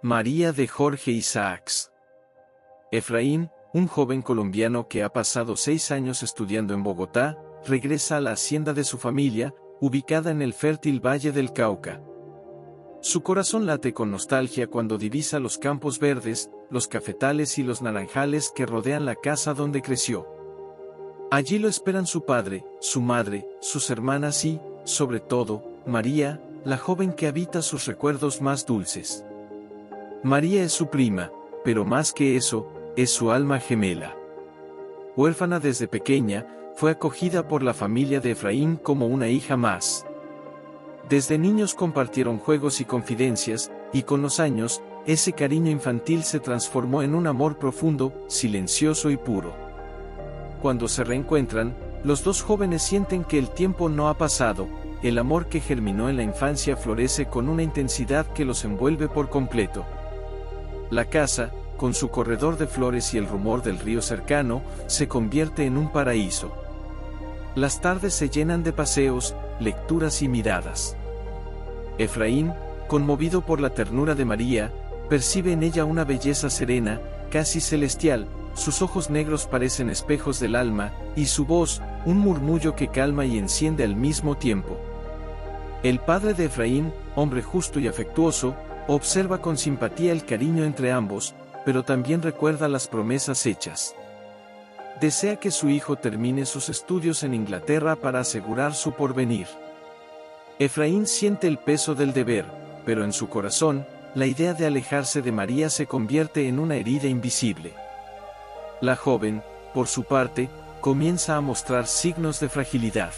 María de Jorge Isaacs. Efraín, un joven colombiano que ha pasado 6 años estudiando en Bogotá, regresa a la hacienda de su familia, ubicada en el fértil Valle del Cauca. Su corazón late con nostalgia cuando divisa los campos verdes, los cafetales y los naranjales que rodean la casa donde creció. Allí lo esperan su padre, su madre, sus hermanas y, sobre todo, María, la joven que habita sus recuerdos más dulces. María es su prima, pero más que eso, es su alma gemela. Huérfana desde pequeña, fue acogida por la familia de Efraín como una hija más. Desde niños compartieron juegos y confidencias, y con los años, ese cariño infantil se transformó en un amor profundo, silencioso y puro. Cuando se reencuentran, los dos jóvenes sienten que el tiempo no ha pasado, el amor que germinó en la infancia florece con una intensidad que los envuelve por completo. La casa, con su corredor de flores y el rumor del río cercano, se convierte en un paraíso. Las tardes se llenan de paseos, lecturas y miradas. Efraín, conmovido por la ternura de María, percibe en ella una belleza serena, casi celestial, sus ojos negros parecen espejos del alma, y su voz, un murmullo que calma y enciende al mismo tiempo. El padre de Efraín, hombre justo y afectuoso, observa con simpatía el cariño entre ambos, pero también recuerda las promesas hechas. Desea que su hijo termine sus estudios en Inglaterra para asegurar su porvenir. Efraín siente el peso del deber, pero en su corazón, la idea de alejarse de María se convierte en una herida invisible. La joven, por su parte, comienza a mostrar signos de fragilidad.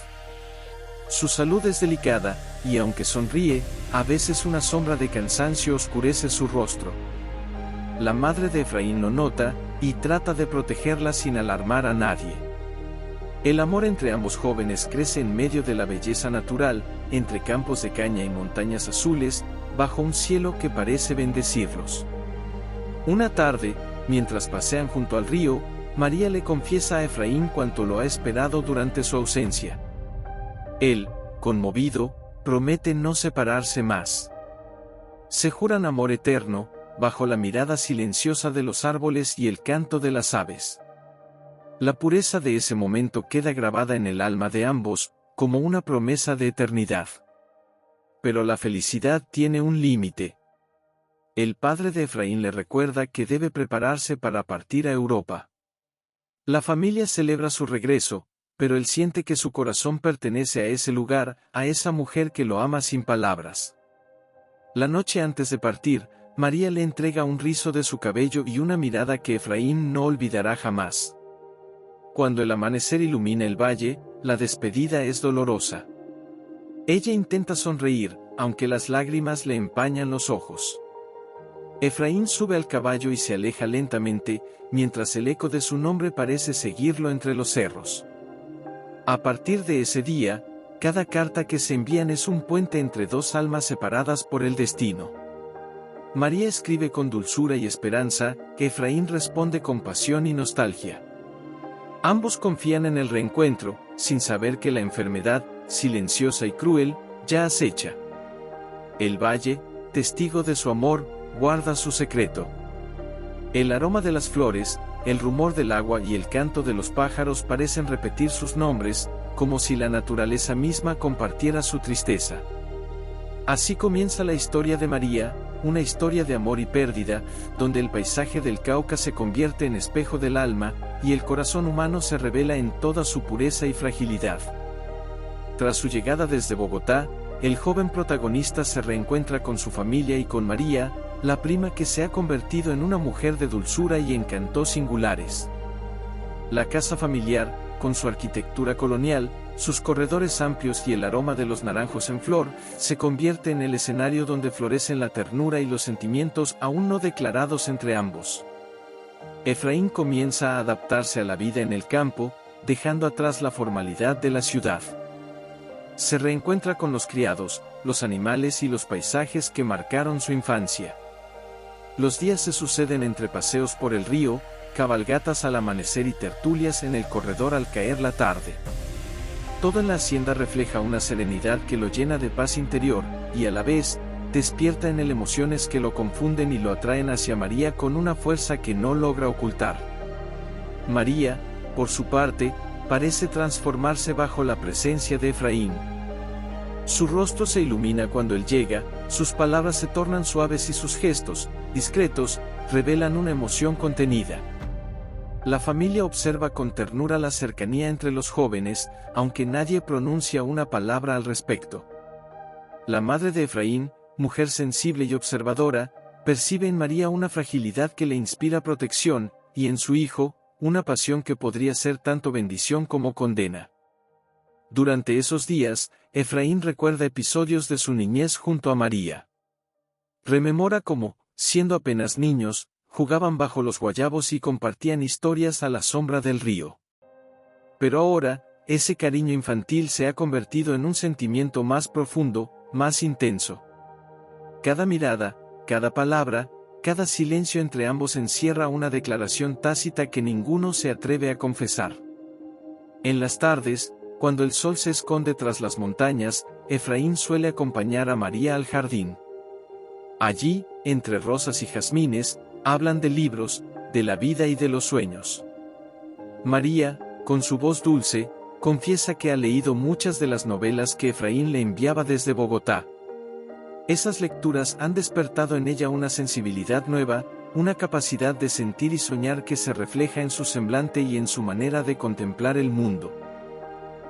Su salud es delicada, y aunque sonríe, a veces una sombra de cansancio oscurece su rostro. La madre de Efraín lo nota, y trata de protegerla sin alarmar a nadie. El amor entre ambos jóvenes crece en medio de la belleza natural, entre campos de caña y montañas azules, bajo un cielo que parece bendecirlos. Una tarde, mientras pasean junto al río, María le confiesa a Efraín cuánto lo ha esperado durante su ausencia. Él, conmovido, promete no separarse más. Se juran amor eterno, bajo la mirada silenciosa de los árboles y el canto de las aves. La pureza de ese momento queda grabada en el alma de ambos, como una promesa de eternidad. Pero la felicidad tiene un límite. El padre de Efraín le recuerda que debe prepararse para partir a Europa. La familia celebra su regreso, pero él siente que su corazón pertenece a ese lugar, a esa mujer que lo ama sin palabras. La noche antes de partir, María le entrega un rizo de su cabello y una mirada que Efraín no olvidará jamás. Cuando el amanecer ilumina el valle, la despedida es dolorosa. Ella intenta sonreír, aunque las lágrimas le empañan los ojos. Efraín sube al caballo y se aleja lentamente, mientras el eco de su nombre parece seguirlo entre los cerros. A partir de ese día, cada carta que se envían es un puente entre dos almas separadas por el destino. María escribe con dulzura y esperanza, Efraín responde con pasión y nostalgia. Ambos confían en el reencuentro, sin saber que la enfermedad, silenciosa y cruel, ya acecha. El valle, testigo de su amor, guarda su secreto. El aroma de las flores, el rumor del agua y el canto de los pájaros parecen repetir sus nombres, como si la naturaleza misma compartiera su tristeza. Así comienza la historia de María, una historia de amor y pérdida, donde el paisaje del Cauca se convierte en espejo del alma, y el corazón humano se revela en toda su pureza y fragilidad. Tras su llegada desde Bogotá, el joven protagonista se reencuentra con su familia y con María, la prima que se ha convertido en una mujer de dulzura y encantos singulares. La casa familiar, con su arquitectura colonial, sus corredores amplios y el aroma de los naranjos en flor, se convierte en el escenario donde florecen la ternura y los sentimientos aún no declarados entre ambos. Efraín comienza a adaptarse a la vida en el campo, dejando atrás la formalidad de la ciudad. Se reencuentra con los criados, los animales y los paisajes que marcaron su infancia. Los días se suceden entre paseos por el río, cabalgatas al amanecer y tertulias en el corredor al caer la tarde. Todo en la hacienda refleja una serenidad que lo llena de paz interior, y a la vez, despierta en él emociones que lo confunden y lo atraen hacia María con una fuerza que no logra ocultar. María, por su parte, parece transformarse bajo la presencia de Efraín. Su rostro se ilumina cuando él llega, sus palabras se tornan suaves y sus gestos, discretos, revelan una emoción contenida. La familia observa con ternura la cercanía entre los jóvenes, aunque nadie pronuncia una palabra al respecto. La madre de Efraín, mujer sensible y observadora, percibe en María una fragilidad que le inspira protección, y en su hijo, una pasión que podría ser tanto bendición como condena. Durante esos días, Efraín recuerda episodios de su niñez junto a María. Rememora cómo, siendo apenas niños, jugaban bajo los guayabos y compartían historias a la sombra del río. Pero ahora, ese cariño infantil se ha convertido en un sentimiento más profundo, más intenso. Cada mirada, cada palabra, cada silencio entre ambos encierra una declaración tácita que ninguno se atreve a confesar. En las tardes, cuando el sol se esconde tras las montañas, Efraín suele acompañar a María al jardín. Allí, entre rosas y jazmines, hablan de libros, de la vida y de los sueños. María, con su voz dulce, confiesa que ha leído muchas de las novelas que Efraín le enviaba desde Bogotá. Esas lecturas han despertado en ella una sensibilidad nueva, una capacidad de sentir y soñar que se refleja en su semblante y en su manera de contemplar el mundo.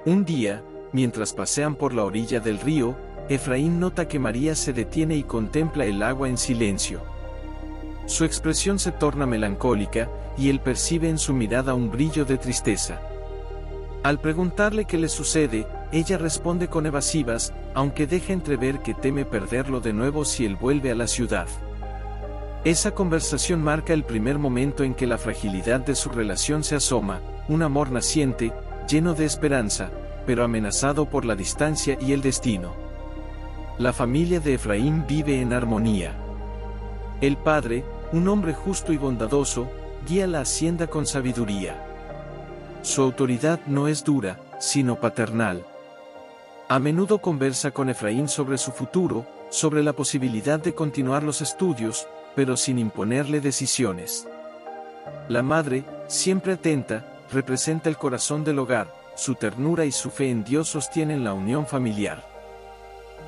Un día, mientras pasean por la orilla del río, Efraín nota que María se detiene y contempla el agua en silencio. Su expresión se torna melancólica, y él percibe en su mirada un brillo de tristeza. Al preguntarle qué le sucede, ella responde con evasivas, aunque deja entrever que teme perderlo de nuevo si él vuelve a la ciudad. Esa conversación marca el primer momento en que la fragilidad de su relación se asoma, un amor naciente, lleno de esperanza, pero amenazado por la distancia y el destino. La familia de Efraín vive en armonía. El padre, un hombre justo y bondadoso, guía la hacienda con sabiduría. Su autoridad no es dura, sino paternal. A menudo conversa con Efraín sobre su futuro, sobre la posibilidad de continuar los estudios, pero sin imponerle decisiones. La madre, siempre atenta, representa el corazón del hogar, su ternura y su fe en Dios sostienen la unión familiar.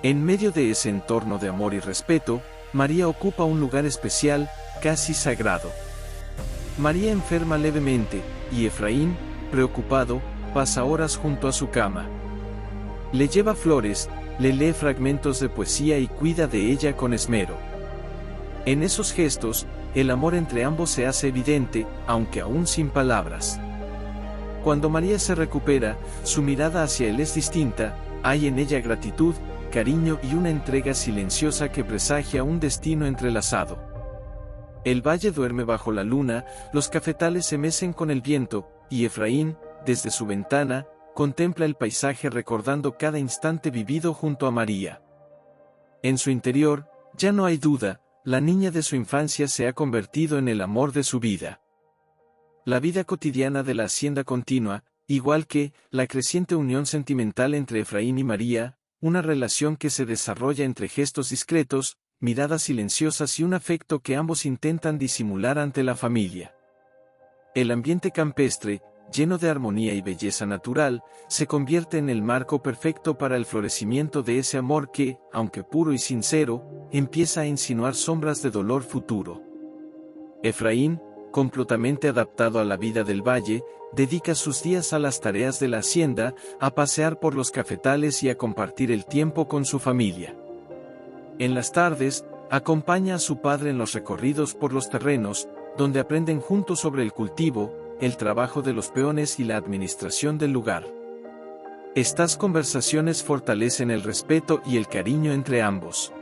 En medio de ese entorno de amor y respeto, María ocupa un lugar especial, casi sagrado. María enferma levemente, y Efraín, preocupado, pasa horas junto a su cama. Le lleva flores, le lee fragmentos de poesía y cuida de ella con esmero. En esos gestos, el amor entre ambos se hace evidente, aunque aún sin palabras. Cuando María se recupera, su mirada hacia él es distinta, hay en ella gratitud, cariño y una entrega silenciosa que presagia un destino entrelazado. El valle duerme bajo la luna, los cafetales se mecen con el viento, y Efraín, desde su ventana, contempla el paisaje recordando cada instante vivido junto a María. En su interior, ya no hay duda, la niña de su infancia se ha convertido en el amor de su vida. La vida cotidiana de la hacienda continúa, igual que la creciente unión sentimental entre Efraín y María, una relación que se desarrolla entre gestos discretos, miradas silenciosas y un afecto que ambos intentan disimular ante la familia. El ambiente campestre, lleno de armonía y belleza natural, se convierte en el marco perfecto para el florecimiento de ese amor que, aunque puro y sincero, empieza a insinuar sombras de dolor futuro. Efraín, completamente adaptado a la vida del valle, dedica sus días a las tareas de la hacienda, a pasear por los cafetales y a compartir el tiempo con su familia. En las tardes, acompaña a su padre en los recorridos por los terrenos, donde aprenden juntos sobre el cultivo, el trabajo de los peones y la administración del lugar. Estas conversaciones fortalecen el respeto y el cariño entre ambos.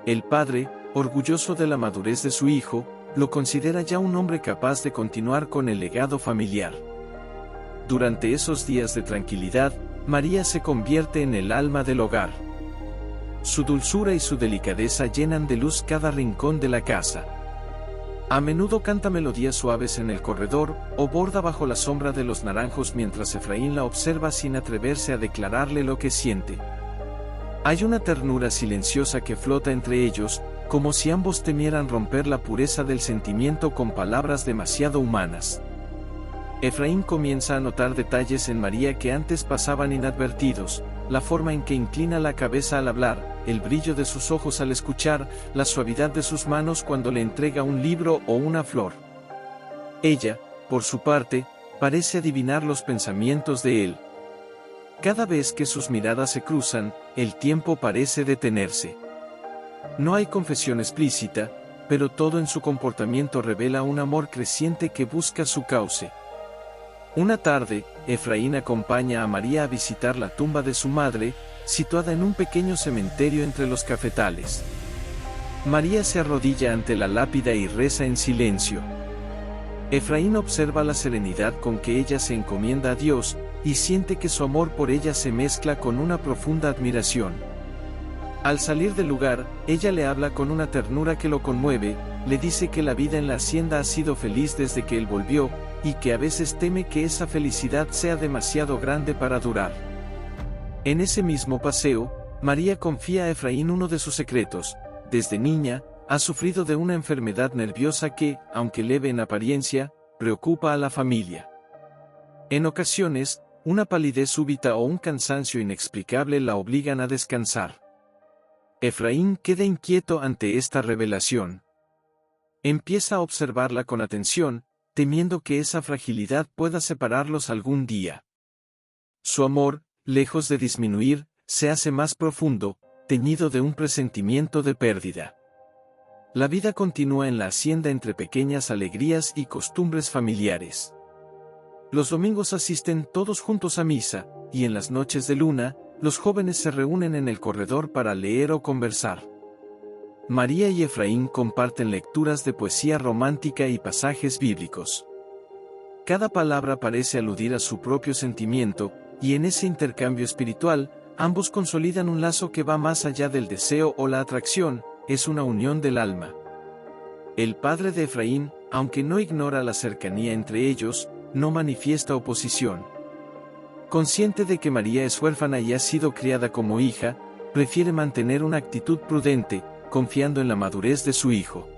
El padre, orgulloso de la madurez de su hijo, lo considera ya un hombre capaz de continuar con el legado familiar. Durante esos días de tranquilidad, María se convierte en el alma del hogar. Su dulzura y su delicadeza llenan de luz cada rincón de la casa. A menudo canta melodías suaves en el corredor, o borda bajo la sombra de los naranjos mientras Efraín la observa sin atreverse a declararle lo que siente. Hay una ternura silenciosa que flota entre ellos, como si ambos temieran romper la pureza del sentimiento con palabras demasiado humanas. Efraín comienza a notar detalles en María que antes pasaban inadvertidos: la forma en que inclina la cabeza al hablar, el brillo de sus ojos al escuchar, la suavidad de sus manos cuando le entrega un libro o una flor. Ella, por su parte, parece adivinar los pensamientos de él. Cada vez que sus miradas se cruzan, el tiempo parece detenerse. No hay confesión explícita, pero todo en su comportamiento revela un amor creciente que busca su cauce. Una tarde, Efraín acompaña a María a visitar la tumba de su madre, situada en un pequeño cementerio entre los cafetales. María se arrodilla ante la lápida y reza en silencio. Efraín observa la serenidad con que ella se encomienda a Dios, y siente que su amor por ella se mezcla con una profunda admiración. Al salir del lugar, ella le habla con una ternura que lo conmueve, le dice que la vida en la hacienda ha sido feliz desde que él volvió, y que a veces teme que esa felicidad sea demasiado grande para durar. En ese mismo paseo, María confía a Efraín uno de sus secretos: desde niña, ha sufrido de una enfermedad nerviosa que, aunque leve en apariencia, preocupa a la familia. En ocasiones, una palidez súbita o un cansancio inexplicable la obligan a descansar. Efraín queda inquieto ante esta revelación. Empieza a observarla con atención, temiendo que esa fragilidad pueda separarlos algún día. Su amor, lejos de disminuir, se hace más profundo, teñido de un presentimiento de pérdida. La vida continúa en la hacienda entre pequeñas alegrías y costumbres familiares. Los domingos asisten todos juntos a misa, y en las noches de luna, los jóvenes se reúnen en el corredor para leer o conversar. María y Efraín comparten lecturas de poesía romántica y pasajes bíblicos. Cada palabra parece aludir a su propio sentimiento, y en ese intercambio espiritual, ambos consolidan un lazo que va más allá del deseo o la atracción, es una unión del alma. El padre de Efraín, aunque no ignora la cercanía entre ellos, no manifiesta oposición. Consciente de que María es huérfana y ha sido criada como hija, prefiere mantener una actitud prudente, confiando en la madurez de su hijo.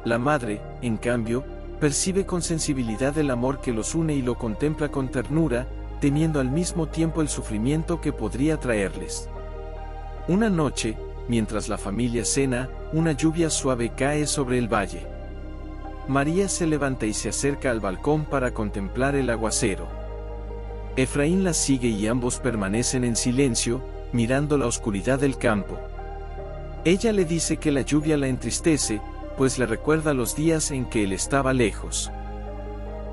La madre, en cambio, percibe con sensibilidad el amor que los une y lo contempla con ternura, temiendo al mismo tiempo el sufrimiento que podría traerles. Una noche, mientras la familia cena, una lluvia suave cae sobre el valle. María se levanta y se acerca al balcón para contemplar el aguacero. Efraín la sigue y ambos permanecen en silencio, mirando la oscuridad del campo. Ella le dice que la lluvia la entristece, pues le recuerda los días en que él estaba lejos.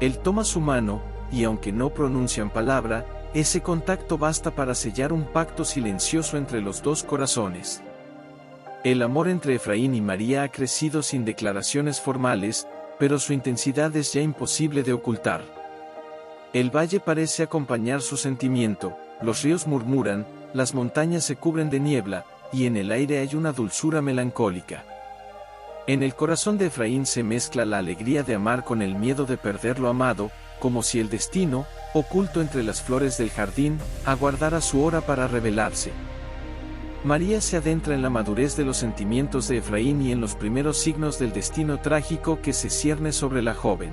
Él toma su mano, y aunque no pronuncian palabra, ese contacto basta para sellar un pacto silencioso entre los dos corazones. El amor entre Efraín y María ha crecido sin declaraciones formales, pero su intensidad es ya imposible de ocultar. El valle parece acompañar su sentimiento, los ríos murmuran, las montañas se cubren de niebla, y en el aire hay una dulzura melancólica. En el corazón de Efraín se mezcla la alegría de amar con el miedo de perder lo amado, como si el destino, oculto entre las flores del jardín, aguardara su hora para revelarse. María se adentra en la madurez de los sentimientos de Efraín y en los primeros signos del destino trágico que se cierne sobre la joven.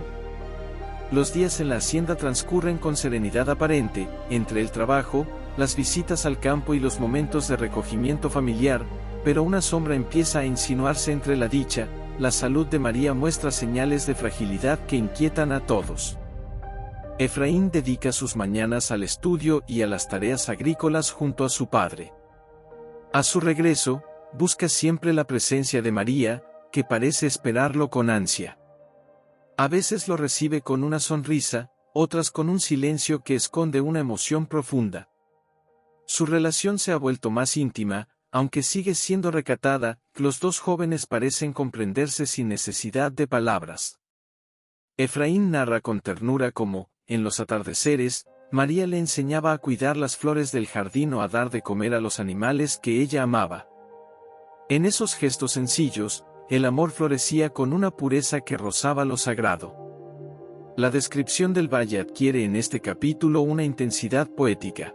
Los días en la hacienda transcurren con serenidad aparente, entre el trabajo, las visitas al campo y los momentos de recogimiento familiar, pero una sombra empieza a insinuarse entre la dicha. La salud de María muestra señales de fragilidad que inquietan a todos. Efraín dedica sus mañanas al estudio y a las tareas agrícolas junto a su padre. A su regreso, busca siempre la presencia de María, que parece esperarlo con ansia. A veces lo recibe con una sonrisa, otras con un silencio que esconde una emoción profunda. Su relación se ha vuelto más íntima, aunque sigue siendo recatada. Los dos jóvenes parecen comprenderse sin necesidad de palabras. Efraín narra con ternura cómo, en los atardeceres, María le enseñaba a cuidar las flores del jardín o a dar de comer a los animales que ella amaba. En esos gestos sencillos, el amor florecía con una pureza que rozaba lo sagrado. La descripción del valle adquiere en este capítulo una intensidad poética.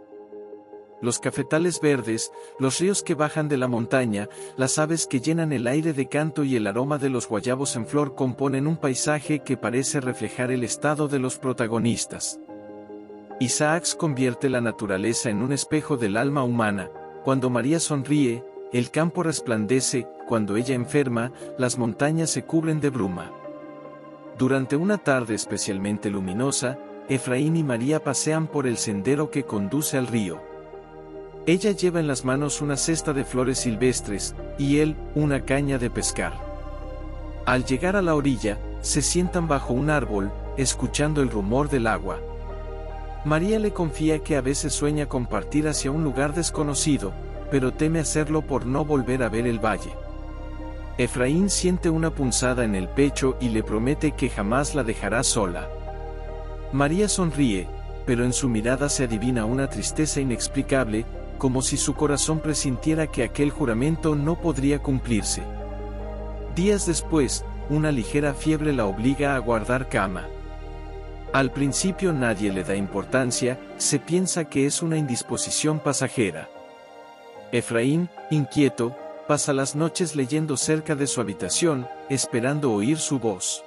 los cafetales verdes, los ríos que bajan de la montaña, las aves que llenan el aire de canto y el aroma de los guayabos en flor componen un paisaje que parece reflejar el estado de los protagonistas. Isaacs convierte la naturaleza en un espejo del alma humana. Cuando María sonríe, el campo resplandece; cuando ella enferma, las montañas se cubren de bruma. Durante una tarde especialmente luminosa, Efraín y María pasean por el sendero que conduce al río. Ella lleva en las manos una cesta de flores silvestres, y él, una caña de pescar. Al llegar a la orilla, se sientan bajo un árbol, escuchando el rumor del agua. María le confía que a veces sueña con partir hacia un lugar desconocido, pero teme hacerlo por no volver a ver el valle. Efraín siente una punzada en el pecho y le promete que jamás la dejará sola. María sonríe, pero en su mirada se adivina una tristeza inexplicable, como si su corazón presintiera que aquel juramento no podría cumplirse. Días después, una ligera fiebre la obliga a guardar cama. Al principio nadie le da importancia, se piensa que es una indisposición pasajera. Efraín, inquieto, pasa las noches leyendo cerca de su habitación, esperando oír su voz.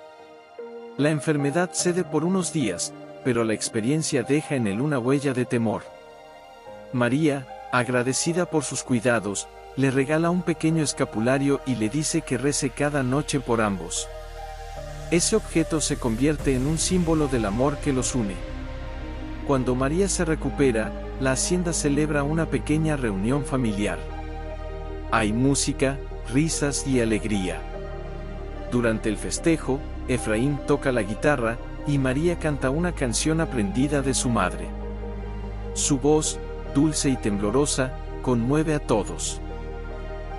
La enfermedad cede por unos días, pero la experiencia deja en él una huella de temor. María, agradecida por sus cuidados, le regala un pequeño escapulario y le dice que rece cada noche por ambos. Ese objeto se convierte en un símbolo del amor que los une. Cuando María se recupera, la hacienda celebra una pequeña reunión familiar. Hay música, risas y alegría. Durante el festejo, Efraín toca la guitarra, y María canta una canción aprendida de su madre. Su voz, dulce y temblorosa, conmueve a todos.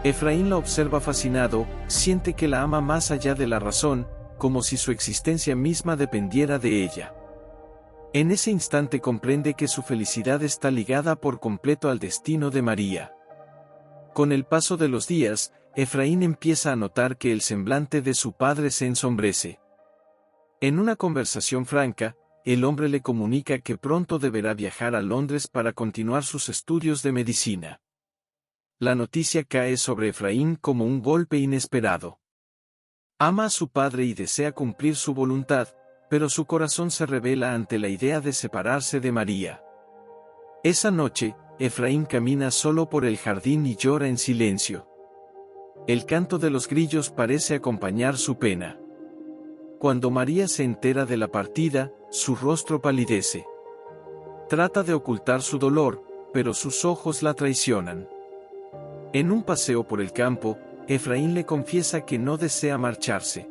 Efraín la observa fascinado, siente que la ama más allá de la razón, como si su existencia misma dependiera de ella. En ese instante comprende que su felicidad está ligada por completo al destino de María. Con el paso de los días, Efraín empieza a notar que el semblante de su padre se ensombrece. En una conversación franca, el hombre le comunica que pronto deberá viajar a Londres para continuar sus estudios de medicina. La noticia cae sobre Efraín como un golpe inesperado. Ama a su padre y desea cumplir su voluntad, pero su corazón se rebela ante la idea de separarse de María. Esa noche, Efraín camina solo por el jardín y llora en silencio. El canto de los grillos parece acompañar su pena. Cuando María se entera de la partida, su rostro palidece. Trata de ocultar su dolor, pero sus ojos la traicionan. En un paseo por el campo, Efraín le confiesa que no desea marcharse.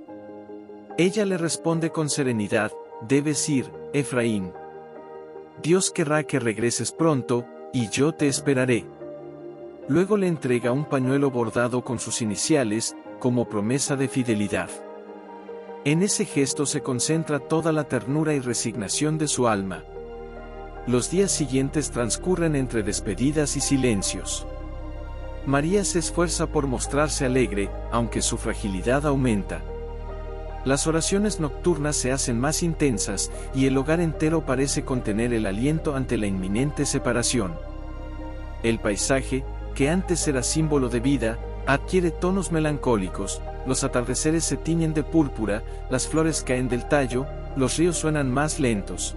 Ella le responde con serenidad: debes ir, Efraín. Dios querrá que regreses pronto, y yo te esperaré. Luego le entrega un pañuelo bordado con sus iniciales, como promesa de fidelidad. En ese gesto se concentra toda la ternura y resignación de su alma. Los días siguientes transcurren entre despedidas y silencios. María se esfuerza por mostrarse alegre, aunque su fragilidad aumenta. Las oraciones nocturnas se hacen más intensas, y el hogar entero parece contener el aliento ante la inminente separación. El paisaje, que antes era símbolo de vida, adquiere tonos melancólicos, los atardeceres se tiñen de púrpura, las flores caen del tallo, los ríos suenan más lentos.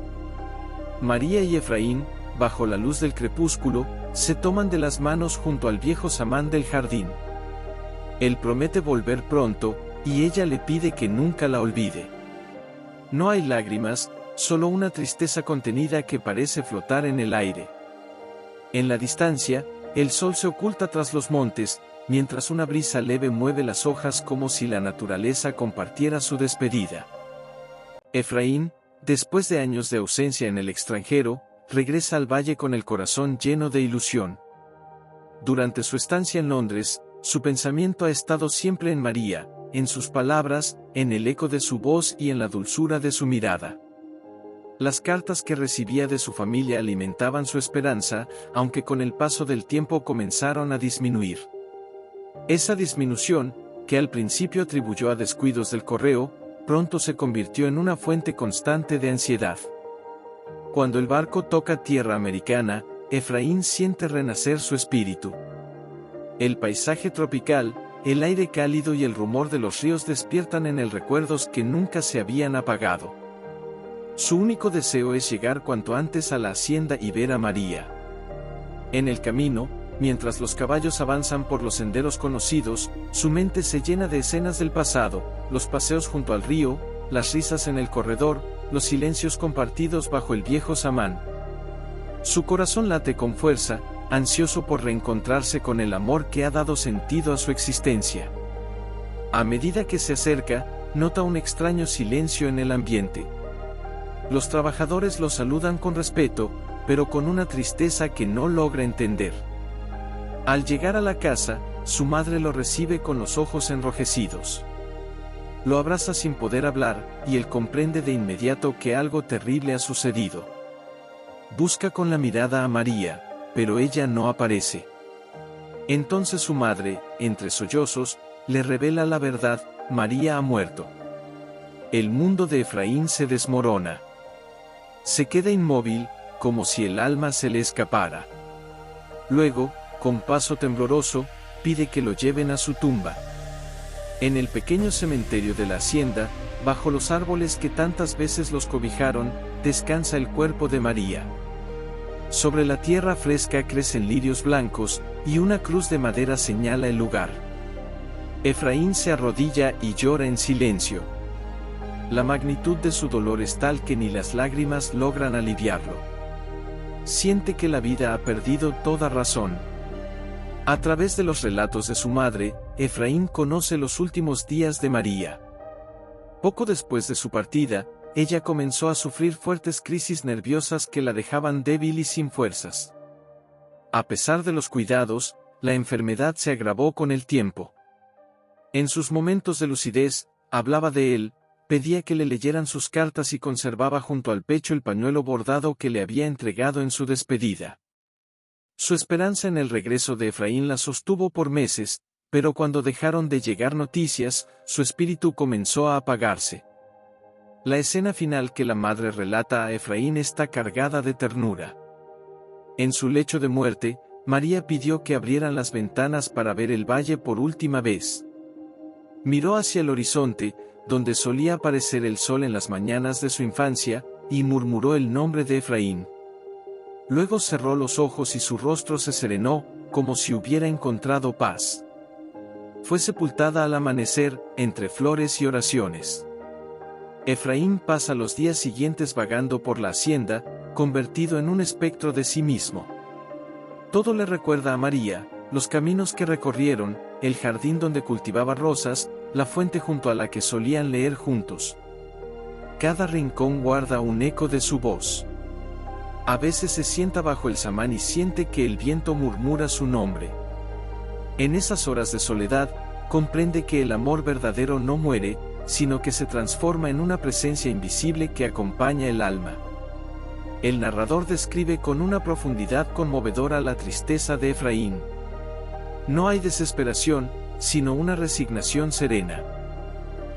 María y Efraín, bajo la luz del crepúsculo, se toman de las manos junto al viejo samán del jardín. Él promete volver pronto, y ella le pide que nunca la olvide. No hay lágrimas, solo una tristeza contenida que parece flotar en el aire. En la distancia, el sol se oculta tras los montes, mientras una brisa leve mueve las hojas como si la naturaleza compartiera su despedida. Efraín, después de años de ausencia en el extranjero, regresa al valle con el corazón lleno de ilusión. Durante su estancia en Londres, su pensamiento ha estado siempre en María, en sus palabras, en el eco de su voz y en la dulzura de su mirada. Las cartas que recibía de su familia alimentaban su esperanza, aunque con el paso del tiempo comenzaron a disminuir. Esa disminución, que al principio atribuyó a descuidos del correo, pronto se convirtió en una fuente constante de ansiedad. Cuando el barco toca tierra americana, Efraín siente renacer su espíritu. El paisaje tropical, el aire cálido y el rumor de los ríos despiertan en él recuerdos que nunca se habían apagado. Su único deseo es llegar cuanto antes a la hacienda y ver a María. En el camino, mientras los caballos avanzan por los senderos conocidos, su mente se llena de escenas del pasado, los paseos junto al río, las risas en el corredor, los silencios compartidos bajo el viejo samán. Su corazón late con fuerza, ansioso por reencontrarse con el amor que ha dado sentido a su existencia. A medida que se acerca, nota un extraño silencio en el ambiente. Los trabajadores lo saludan con respeto, pero con una tristeza que no logra entender. Al llegar a la casa, su madre lo recibe con los ojos enrojecidos. Lo abraza sin poder hablar, y él comprende de inmediato que algo terrible ha sucedido. Busca con la mirada a María, pero ella no aparece. Entonces su madre, entre sollozos, le revela la verdad: María ha muerto. El mundo de Efraín se desmorona. Se queda inmóvil, como si el alma se le escapara. Luego, con paso tembloroso, pide que lo lleven a su tumba. En el pequeño cementerio de la hacienda, bajo los árboles que tantas veces los cobijaron, descansa el cuerpo de María. Sobre la tierra fresca crecen lirios blancos, y una cruz de madera señala el lugar. Efraín se arrodilla y llora en silencio. La magnitud de su dolor es tal que ni las lágrimas logran aliviarlo. Siente que la vida ha perdido toda razón. A través de los relatos de su madre, Efraín conoce los últimos días de María. Poco después de su partida, ella comenzó a sufrir fuertes crisis nerviosas que la dejaban débil y sin fuerzas. A pesar de los cuidados, la enfermedad se agravó con el tiempo. En sus momentos de lucidez, hablaba de él, pedía que le leyeran sus cartas y conservaba junto al pecho el pañuelo bordado que le había entregado en su despedida. Su esperanza en el regreso de Efraín la sostuvo por meses, pero cuando dejaron de llegar noticias, su espíritu comenzó a apagarse. La escena final que la madre relata a Efraín está cargada de ternura. En su lecho de muerte, María pidió que abrieran las ventanas para ver el valle por última vez. Miró hacia el horizonte, donde solía aparecer el sol en las mañanas de su infancia, y murmuró el nombre de Efraín. Luego cerró los ojos y su rostro se serenó, como si hubiera encontrado paz. Fue sepultada al amanecer, entre flores y oraciones. Efraín pasa los días siguientes vagando por la hacienda, convertido en un espectro de sí mismo. Todo le recuerda a María, los caminos que recorrieron, el jardín donde cultivaba rosas, la fuente junto a la que solían leer juntos. Cada rincón guarda un eco de su voz. A veces se sienta bajo el samán y siente que el viento murmura su nombre. En esas horas de soledad, comprende que el amor verdadero no muere, sino que se transforma en una presencia invisible que acompaña el alma. El narrador describe con una profundidad conmovedora la tristeza de Efraín. No hay desesperación, sino una resignación serena.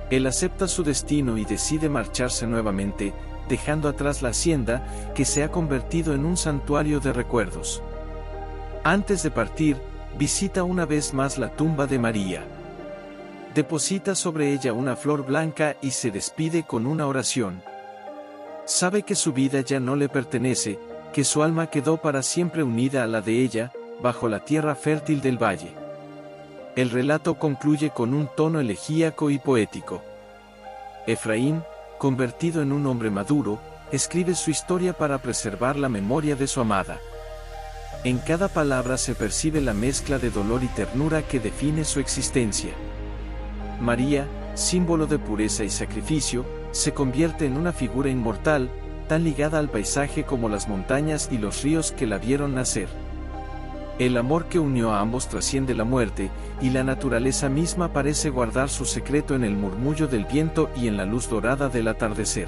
Él acepta su destino y decide marcharse nuevamente, dejando atrás la hacienda, que se ha convertido en un santuario de recuerdos. Antes de partir, visita una vez más la tumba de María. Deposita sobre ella una flor blanca y se despide con una oración. Sabe que su vida ya no le pertenece, que su alma quedó para siempre unida a la de ella, bajo la tierra fértil del valle. El relato concluye con un tono elegíaco y poético. Efraín, convertido en un hombre maduro, escribe su historia para preservar la memoria de su amada. En cada palabra se percibe la mezcla de dolor y ternura que define su existencia. María, símbolo de pureza y sacrificio, se convierte en una figura inmortal, tan ligada al paisaje como las montañas y los ríos que la vieron nacer. El amor que unió a ambos trasciende la muerte, y la naturaleza misma parece guardar su secreto en el murmullo del viento y en la luz dorada del atardecer.